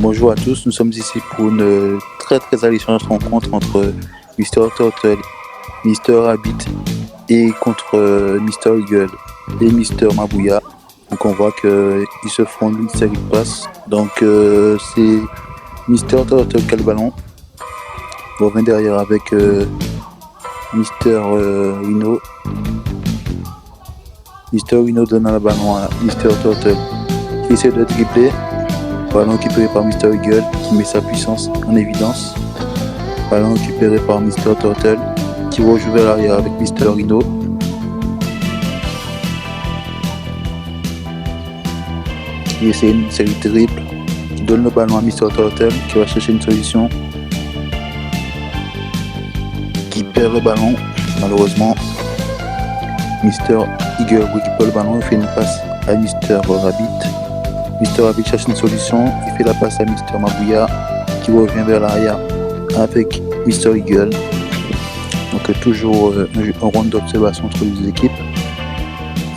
Bonjour à tous, nous sommes ici pour une très très alléchante rencontre entre Mr. Turtle, Mr. Rabbit et contre Mr. Eagle et Mr. Mabouya. Donc on voit qu'ils se font une série de passes. Donc c'est Mr. Turtle qui a le ballon. On revient derrière avec Mr. Rhino. Mr. Rhino donne le ballon à Mr. Turtle qui essaie de dribbler. Ballon récupéré par Mr. Eagle qui met sa puissance en évidence. Ballon récupéré par Mr. Turtle qui rejoue vers l'arrière avec Mr. Rhino. Qui essaie une série de dribbles. Qui donne le ballon à Mr. Turtle qui va chercher une solution. Qui perd le ballon. Malheureusement, Mr. Eagle récupère le ballon et fait une passe à Mr. Rabbit. Mr. Rabbit cherche une solution, il fait la passe à Mr. Mabouya qui revient vers l'arrière avec Mr. Eagle. Donc toujours un round d'observation entre les deux équipes.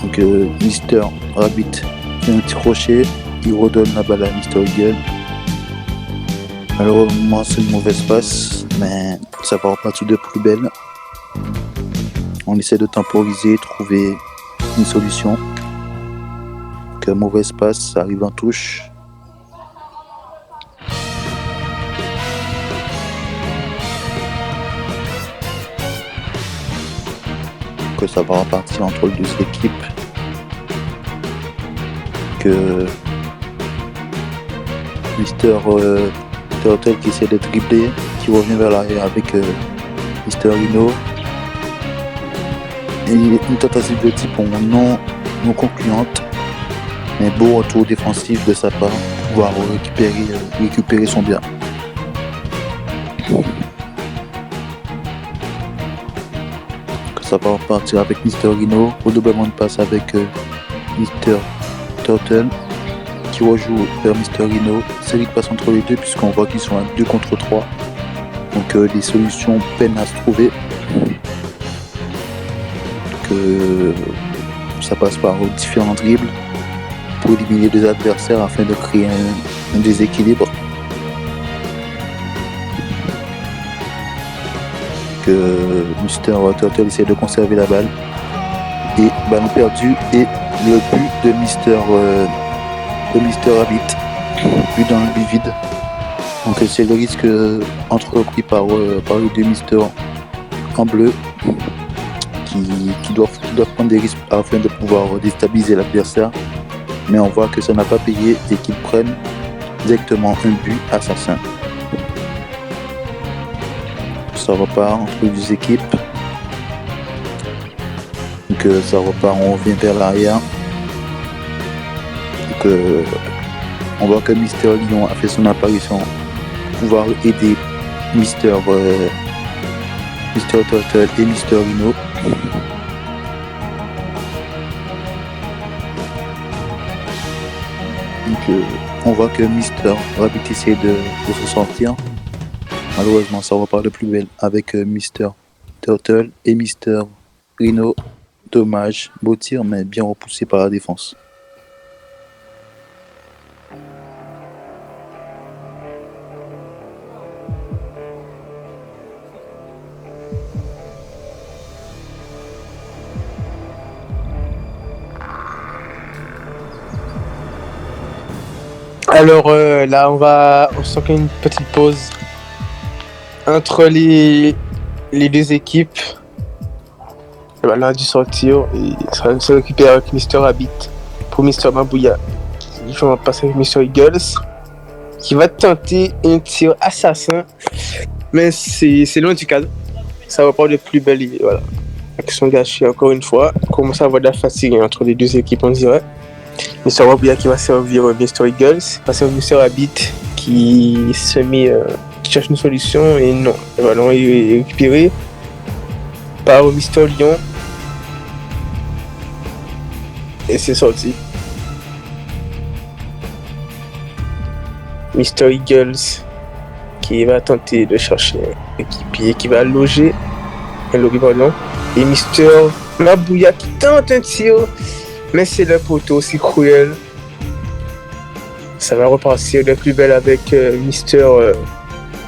Donc Mr. Rabbit fait un petit crochet, il redonne la balle à Mr. Eagle. Malheureusement c'est une mauvaise passe, mais ça va repartir de plus belle. On essaie de temporiser, trouver une solution. Mauvaise passe, ça arrive en touche. Que ça va repartir entre les deux équipes. Que Mr. Turtle qui essaie de dribbler, qui revient vers l'arrière avec Mr. Rhino. Et une tentative de type non concluante. Un beau retour défensif de sa part pour pouvoir récupérer son bien. Ça va repartir avec Mr. Rhino, redoublement de passe avec Mr. Turtle qui rejoue vers Mr. Rhino. Série de passes entre les deux puisqu'on voit qu'ils sont à 2 contre 3. Donc les solutions peinent à se trouver. Ça passe par différents dribbles pour éliminer les adversaires afin de créer un déséquilibre. Que Mr. Turtle essaie de conserver la balle et ballon perdu et le but de Mr. Rabbit, but dans le but vide. Donc c'est le risque entrepris par les deux Mr. en bleu qui doivent prendre des risques afin de pouvoir déstabiliser l'adversaire. Mais on voit que ça n'a pas payé et qu'ils prennent directement un but assassin. Ça repart entre les deux équipes. Donc ça repart, on revient vers l'arrière. Donc on voit que Mr. Lion a fait son apparition pour pouvoir aider Mr. Turtle et Mr. Rhino. Donc on voit que Mr. Rabbit essaie de se sortir. Malheureusement ça repart de plus belle avec Mr. Turtle et Mr. Rhino. Dommage, beau tir mais bien repoussé par la défense. Alors là, on sent qu'il y a une petite pause entre les deux équipes. Le ballon a dû sortir et ça va se récupérer avec Mr. Rabbit pour Mr. Mabouya qui va passer avec Mr. Eagles qui va tenter un tir assassin, mais c'est loin du cadre. Ça va pas de plus belle, voilà. Action gâchée encore une fois. Commence à avoir de la fatigue entre les deux équipes, on dirait. Mr. Mabouya qui va servir Mr. Eagles, passe à Mr. Rabbit qui se met, qui cherche une solution et non, le ballon est récupéré par Mr. Lion et c'est sorti. Mr. Eagles qui va tenter de chercher un équipier qui va loger le ballon et Mr. Mabouya qui tente un tir. Mais c'est le poteau, c'est cruel. Ça va repartir de plus belle avec Mister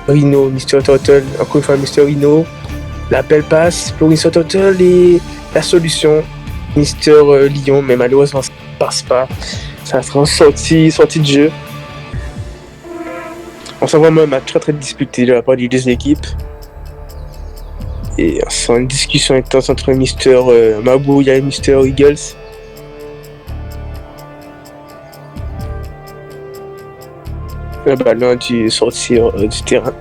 Rhino, Mister Turtle. Encore une fois, Mister Rhino. La belle passe pour Mister Turtle et la solution, Mister Lion. Mais malheureusement, ça ne passe pas. Ça sera une sortie de jeu. On sent vraiment un match très très disputé de la part des deux équipes. Et on sent une discussion intense entre Mister Mabouya et Mister Eagles. Le ballon a dû sortir du terrain.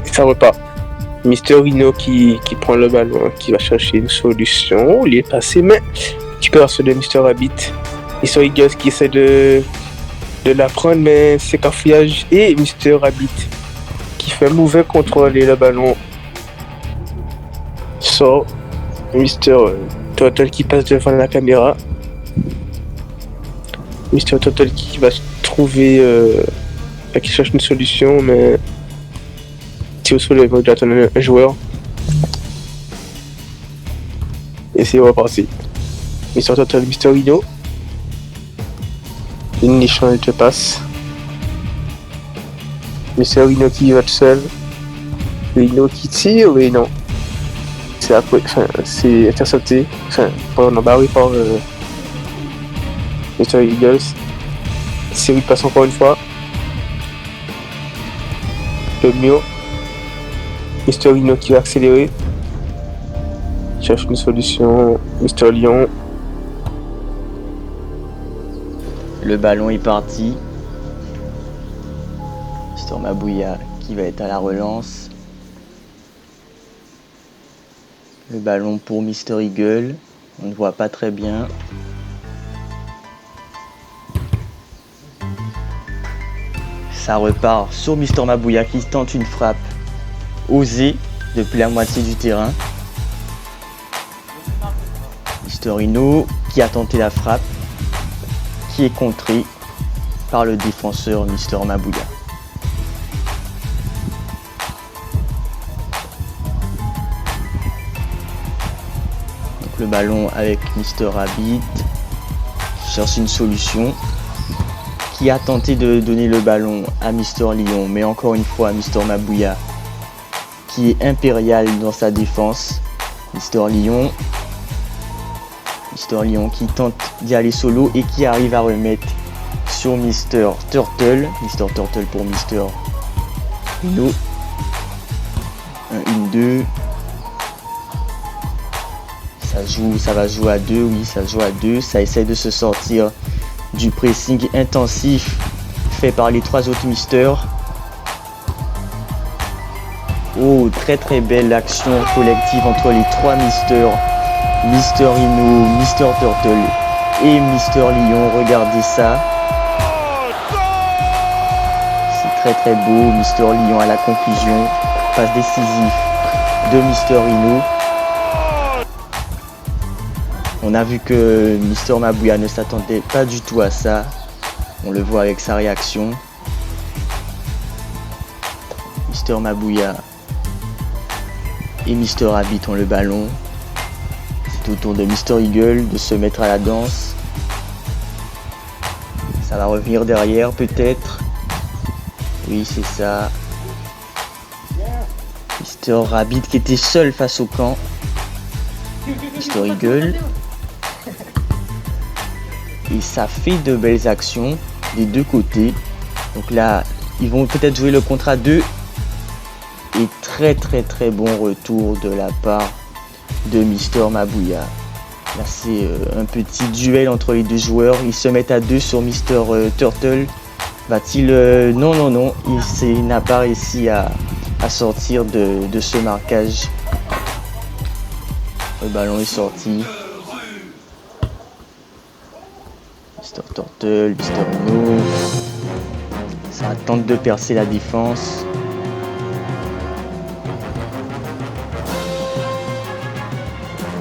Et ça repart. Mister Rhino qui prend le ballon, qui va chercher une solution. Il est passé, mais récupération de Mister Rabbit. Mister Eagles qui essaie de la prendre, mais c'est cafouillage. Et Mister Rabbit qui fait un mauvais contrôle et le ballon sort. Mister Turtle qui passe devant la caméra. Mister Turtle qui va trouver, qui cherche une solution, mais tire sur le mode d'attendre un joueur. Et c'est reparti. Mister Turtle, Mister Rhino. Une échange de passe. Mister Rhino qui va tout seul. Rhino qui tire, oui, non. C'est intercepté, barré par Mr. Eagles. Série passe encore une fois. Le mieux. Mr. Rhino qui va accélérer. Cherche une solution. Mr. Lion. Le ballon est parti. Mr. Mabouya qui va être à la relance. Le ballon pour Mister Eagle. On ne voit pas très bien. Ça repart sur Mister Mabouya qui tente une frappe osée depuis la moitié du terrain. Mister Rhino qui a tenté la frappe, qui est contrée par le défenseur Mister Mabouya. Le ballon avec Mister Rabbit, cherche une solution, qui a tenté de donner le ballon à Mister Lion, mais encore une fois Mister Mabouya qui est impérial dans sa défense. Mister Lion qui tente d'y aller solo et qui arrive à remettre sur Mister Turtle. Mister Turtle pour Mister Rhino. 1-1-2. Ça va jouer à 2, oui, ça joue à 2. Ça essaie de se sortir du pressing intensif fait par les trois autres misters. Oh, très très belle action collective entre les trois misters. Mister Rhino, Mister Turtle et Mister Lion. Regardez ça. C'est très très beau. Mister Lion à la conclusion. Passe décisif de Mister Rhino. On a vu que Mister Mabouya ne s'attendait pas du tout à ça. On le voit avec sa réaction. Mister Mabouya et Mister Rabbit ont le ballon. C'est au tour de Mister Eagle de se mettre à la danse. Ça va revenir derrière peut-être. Oui, c'est ça. Mister Rabbit qui était seul face au camp. Mister Eagle. Et ça fait de belles actions des deux côtés. Donc là, ils vont peut-être jouer le contre à 2. Et très très très bon retour de la part de Mister Mabouya. Là, c'est un petit duel entre les deux joueurs. Ils se mettent à 2 sur Mister Turtle. Va-t-il... Non. Il n'a pas réussi à sortir de ce marquage. Le ballon est sorti. Mister Turtle, Mister Rhino. Ça tente de percer la défense.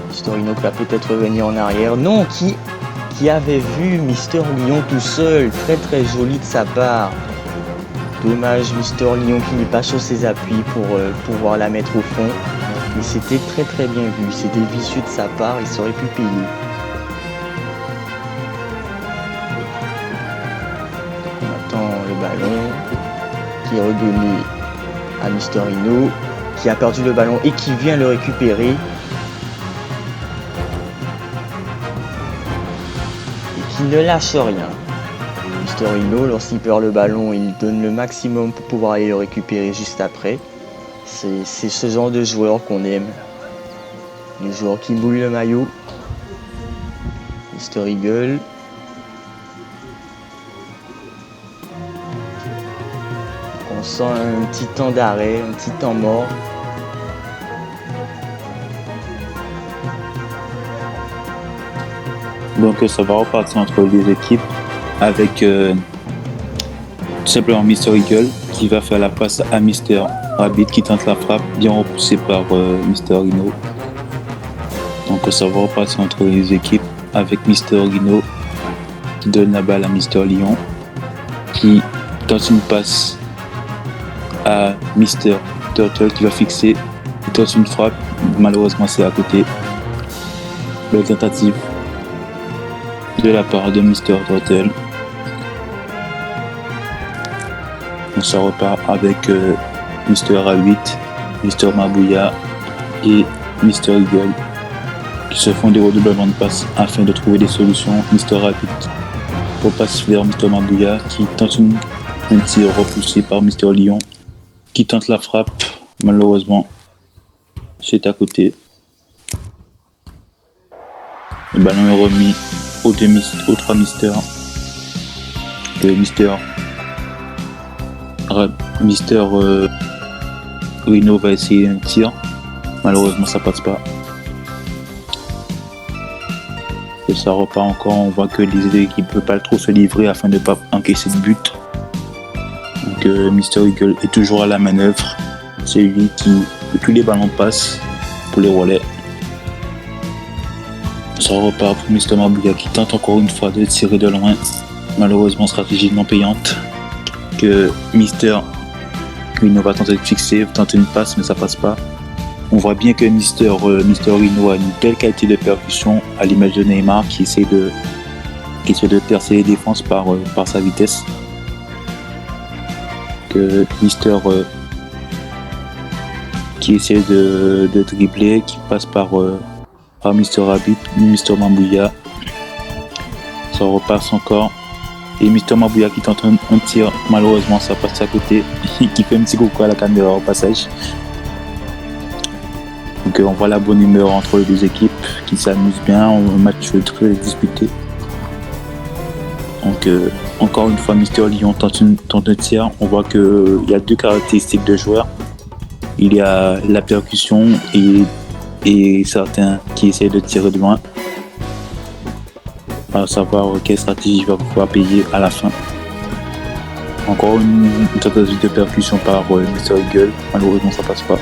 Mister Rhino qui va peut-être revenir en arrière. Non, qui avait vu Mister Lion tout seul. Très très joli de sa part. Dommage Mister Lion qui n'est pas sur ses appuis pour pouvoir la mettre au fond. Et c'était très très bien vu. C'était vicieux de sa part, il saurait pu payer. On attend le ballon qui est redonné à Mister Hino, qui a perdu le ballon et qui vient le récupérer. Et qui ne lâche rien. Mister Hino, lorsqu'il perd le ballon, il donne le maximum pour pouvoir aller le récupérer juste après. C'est ce genre de joueur qu'on aime. Les joueurs qui mouillent le maillot. Mister Eagle. On sent un petit temps d'arrêt, un petit temps mort. Donc ça va repartir entre les équipes avec tout simplement Mister Eagle qui va faire la passe à Mister Rabbit qui tente la frappe, bien repoussé par Mister Hino. Donc ça va repartir entre les équipes avec Mister Hino qui donne la balle à Mister Lion qui tente une passe à Mister Turtle qui va fixer, il tente une frappe, malheureusement c'est à côté. Belle tentative de la part de Mister Turtle. Donc ça repart avec Mister Rabbit, Mister Mabouya et Mister Eagle qui se font des redoublements de passes afin de trouver des solutions. Mister Rabbit repasse vers Mister Mabouya qui tente un tir repoussé par Mister Lion qui tente la frappe, malheureusement c'est à côté. Le ballon est remis aux trois Mister. Le Mister Hino va essayer un tir. Malheureusement ça passe pas. Et ça repart encore. On voit que les équipes ne peuvent pas trop se livrer afin de ne pas encaisser de but. Donc Mister Eagle est toujours à la manœuvre. C'est lui qui tous les ballons passent pour les relais. Ça repart pour Mister Mabouya qui tente encore une fois de tirer de loin. Malheureusement stratégie non payante. Que Mister Hino va tenter de fixer, tenter une passe mais ça passe pas. On voit bien que Mister Hino a une belle qualité de percussion à l'image de Neymar qui essaie de percer les défenses par sa vitesse. Que Mister qui essaie de dribbler, qui passe par Mister Rabbit, Mister Mabouya. Ça repasse encore. Et Mister Mabouya qui tente un tir, malheureusement ça passe à côté, qui fait un petit coucou à la caméra au passage. Donc on voit la bonne humeur entre les deux équipes qui s'amusent bien, un match très disputé. Donc encore une fois Mister Lion tente un tir, on voit qu'il y a deux caractéristiques de joueurs. Il y a la percussion et certains qui essaient de tirer de loin. À savoir quelle stratégie va pouvoir payer à la fin. Encore une tentative de percussion par Mister Eagle, malheureusement ça passe pas.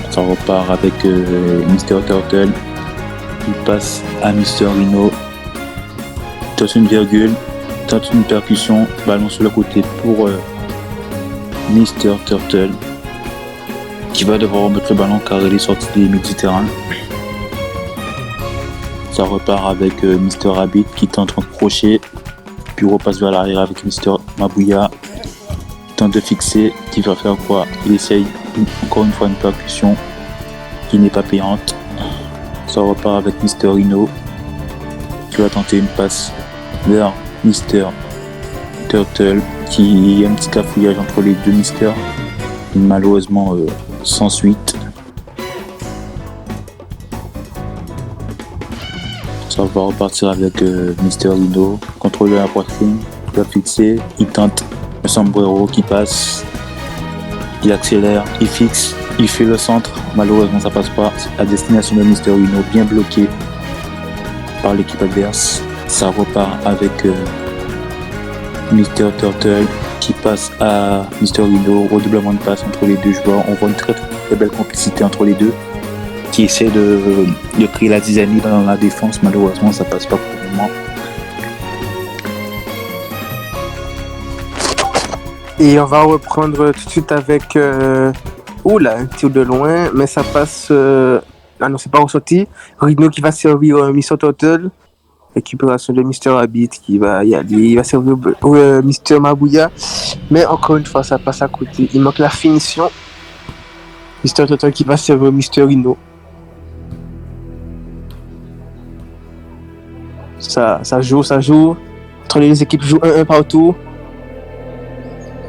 Ça repart avec Mister Turtle, il passe à Mister Hino, tente une virgule, tente une percussion, ballon sur le côté pour Mister Turtle qui va devoir remettre le ballon car il est sorti des limites du terrain. Ça repart avec Mister Rabbit qui tente un crochet, puis repasse vers l'arrière avec Mister Mabouya, qui tente de fixer, qui va faire quoi? Il essaye encore une fois une percussion qui n'est pas payante. Ça repart avec Mister Hino qui va tenter une passe vers Mister Turtle qui y a un petit cafouillage entre les deux Mister, malheureusement sans suite. Ça va repartir avec Mister Hino, contrôle de la poitrine, il va fixer, il tente un sombrero qui passe, il accélère, il fixe, il fait le centre, malheureusement ça passe pas, à destination de Mister Hino, bien bloqué par l'équipe adverse. Ça repart avec Mister Turtle qui passe à Mister Hino, redoublement de passe entre les deux joueurs, on voit une très belle complicité entre les deux, qui essaie de créer la zizanie dans la défense. Malheureusement ça passe pas pour le moment. Et on va reprendre tout de suite avec Oula, un tir de loin, mais ça passe. Ah non, c'est pas ressorti. Rhino qui va servir Mr. Turtle. Récupération de Mr. Rabbit qui va y aller. Il va servir Mr. Mabouya. Mais encore une fois, ça passe à côté. Il manque la finition. Mr. Turtle qui va servir Mr. Rhino. Ça joue. Entre les équipes jouent 1-1 partout.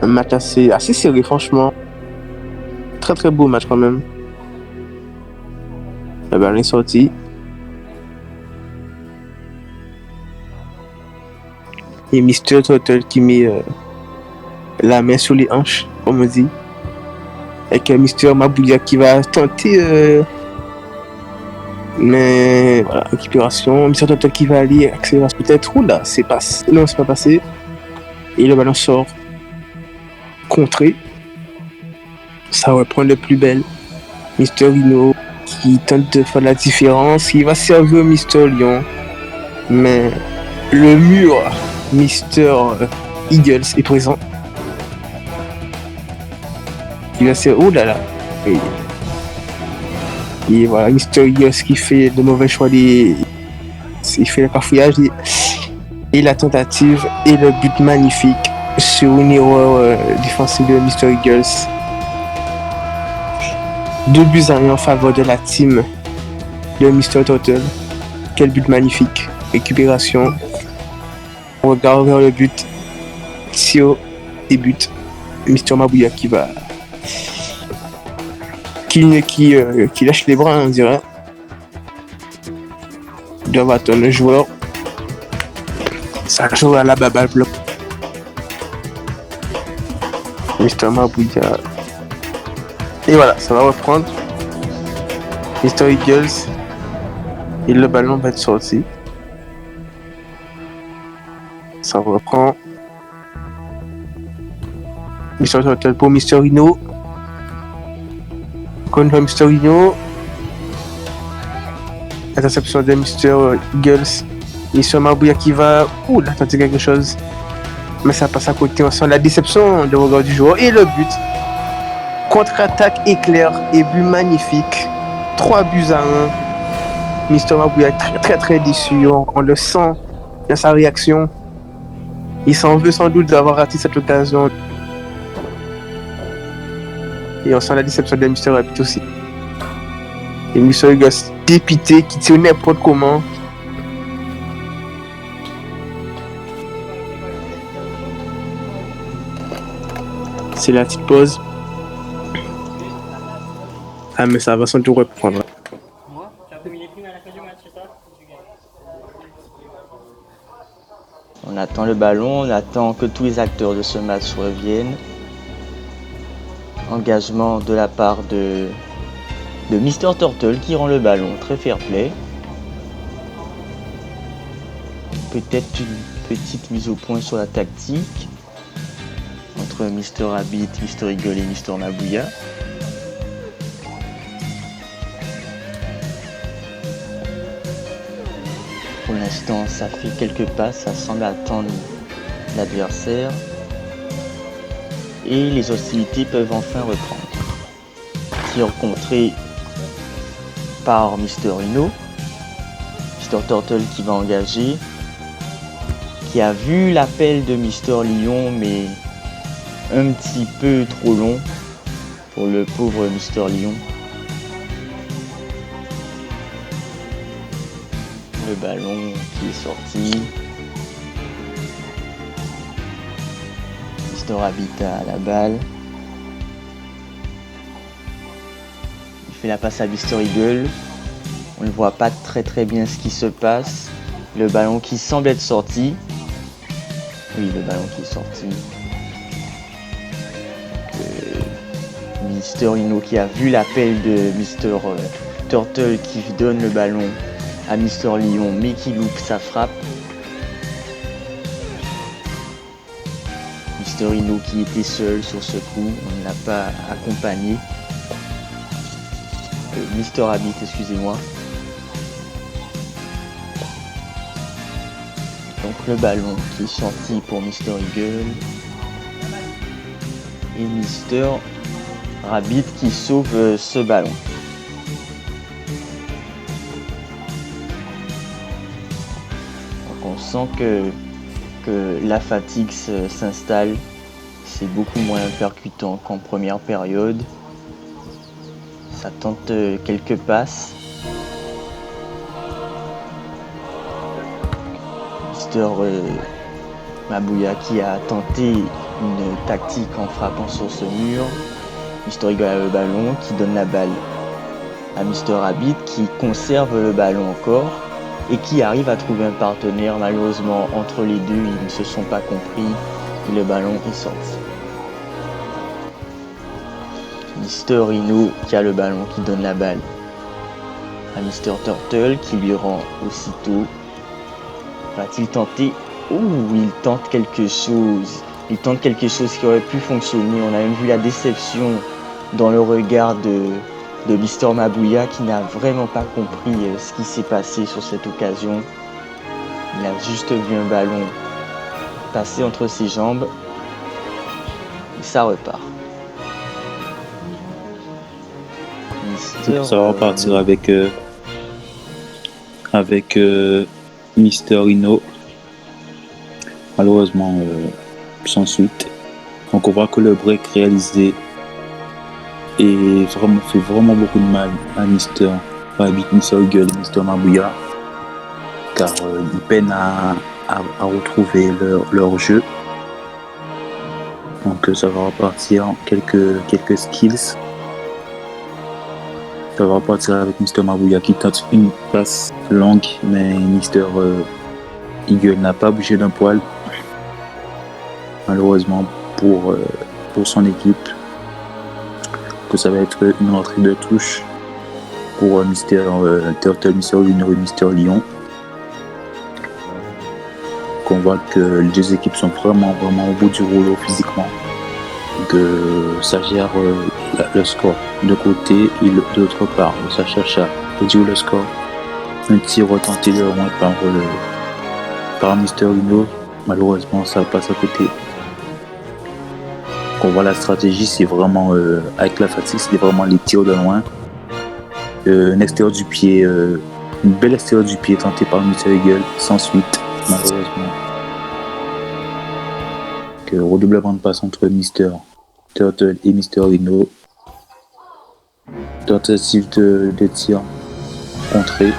Un match assez serré, franchement. Très très beau match quand même. Le ballon est sorti. Et Mr. Turtle qui met la main sur les hanches, comme on dit. Avec Mr. Mabouya qui va tenter. Mais voilà, récupération. Mr. Turtle qui va aller, accélération peut-être. Oula, c'est passé. Non, c'est pas passé. Et le ballon sort. Contré. Ça reprend de plus belle. Mr. Rhino qui tente de faire la différence. Il va servir Mr. Lion. Mais le mur Mr. Eagles est présent. Il va servir. Oh là là. Et voilà, Mr. Eagles qui fait de mauvais choix. Il fait le cafouillage. Et la tentative et le but magnifique sur une erreur défensive de Mr. Eagles. 2-1 en faveur de la team de Mr. Turtle. Quel but magnifique. Récupération. Regard vers le but. Tir et but. Mr. Mabouya qui va. Qui lâche les bras, on dirait. Il doit attendre le joueur. Ça joue à la balle bloc. Mr. Mabouya. Et voilà, ça va reprendre. Mr. Eagles. Et le ballon va être sorti. Ça reprend. Mr. Turtle pour Mr. Rhino. Encore une fois Mr. Rhino. Interception de Mr. Eagles. Mr. Mabouya qui va. Ouh, là, tenter quelque chose. Mais ça passe à côté. On sent la déception de regard du joueur. Et le but. Contre-attaque éclair et but magnifique. 3-1. Mr. Mabouya est très très déçu. On le sent dans sa réaction. Il s'en veut sans doute d'avoir raté cette occasion. Et on sent la déception de Mr. Rabbit aussi. Et Mr. Eagles dépité qui tire n'importe comment. C'est la petite pause. Ah mais ça va sans tout reprendre. On attend le ballon, on attend que tous les acteurs de ce match reviennent. Engagement de la part de Mr. Turtle qui rend le ballon, très fair play. Peut-être une petite mise au point sur la tactique entre Mr. Rabbit, Mr. Eagle et Mr. Mabouya. Pour l'instant, ça fait quelques passes, ça semble attendre l'adversaire. Et les hostilités peuvent enfin reprendre. Tir contré par Mr. Rhino. Mr. Turtle qui va engager. Qui a vu l'appel de Mr. Lion, mais un petit peu trop long pour le pauvre Mr. Lion. Le ballon qui est sorti. Mr. Rabbit à la balle. Il fait la passe à Mr. Eagle. On ne voit pas très bien ce qui se passe. Le ballon qui semble être sorti. Oui, le ballon qui est sorti. Mr. Rhino qui a vu l'appel de Mr. Turtle qui donne le ballon à Mr. Lion mais qui loupe sa frappe. Mr. Rhino qui était seul sur ce coup, on ne l'a pas accompagné. Mr. Rabbit, excusez-moi. Donc le ballon qui est sorti pour Mr. Eagle. Et Mr. Rabbit qui sauve ce ballon. Donc on sent que la fatigue s'installe. C'est beaucoup moins percutant qu'en première période. Ça tente quelques passes. Mister Mabuya qui a tenté une tactique en frappant sur ce mur. Mister Eagle a le ballon, qui donne la balle à Mister Rabbit, qui conserve le ballon encore et qui arrive à trouver un partenaire. Malheureusement, entre les deux, ils ne se sont pas compris et le ballon est sorti. Mister Rhino qui a le ballon, qui donne la balle à Mister Turtle, qui lui rend aussitôt. Va-t-il tenter? Il tente quelque chose. Il tente quelque chose qui aurait pu fonctionner. On a même vu la déception dans le regard de Mister Mabuya, qui n'a vraiment pas compris ce qui s'est passé sur cette occasion. Il a juste vu un ballon passer entre ses jambes et ça repart. Ça va repartir avec Mister Rhino. Malheureusement, sans suite. Donc on voit que le break réalisé fait vraiment beaucoup de mal à Mister Rabbit, Mister Eagle et Mister Mabuya, car ils peinent à retrouver leur jeu. Donc ça va repartir quelques skills. Ça va repartir avec Mister Mabuya qui tente une passe longue, mais Mister Eagle n'a pas bougé d'un poil. Malheureusement pour son équipe, que ça va être une rentrée de touche pour Mister Turtle, Mister Rhino et Mister Lion. On voit que les deux équipes sont vraiment au bout du rouleau physiquement. Donc ça gère le score de côté et de l'autre part. Ça cherche à réduire le score. Un tir retenté de loin par Mister Rhino. Malheureusement ça passe à côté. On voit la stratégie, c'est vraiment avec la fatigue, c'est vraiment les tirs de loin. Un extérieur du pied, une belle extérieur du pied tentée par Mister Eagle, sans suite, malheureusement. Redoublement de passe entre Mister Turtle et Mister Rhino. Tentative de tir contré.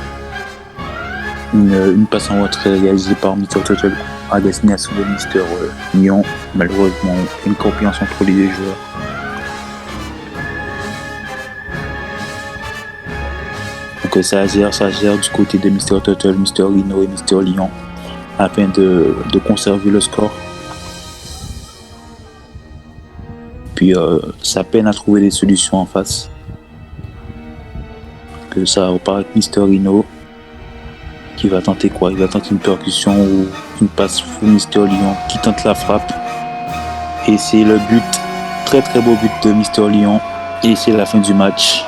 Une passe en retrait réalisée par Mister Turtle à destination de Mister Lion. Malheureusement, une confiance entre les deux joueurs. Donc ça gère du côté de Mister Turtle, Mister Rhino et Mister Lion afin de conserver le score. Puis ça peine à trouver des solutions en face. Que ça repart avec Mister Rhino qui va tenter quoi? Il va tenter une percussion ou une passe pour Mister Lion qui tente la frappe. Et c'est le but, très très beau but de Mister Lion. Et c'est la fin du match.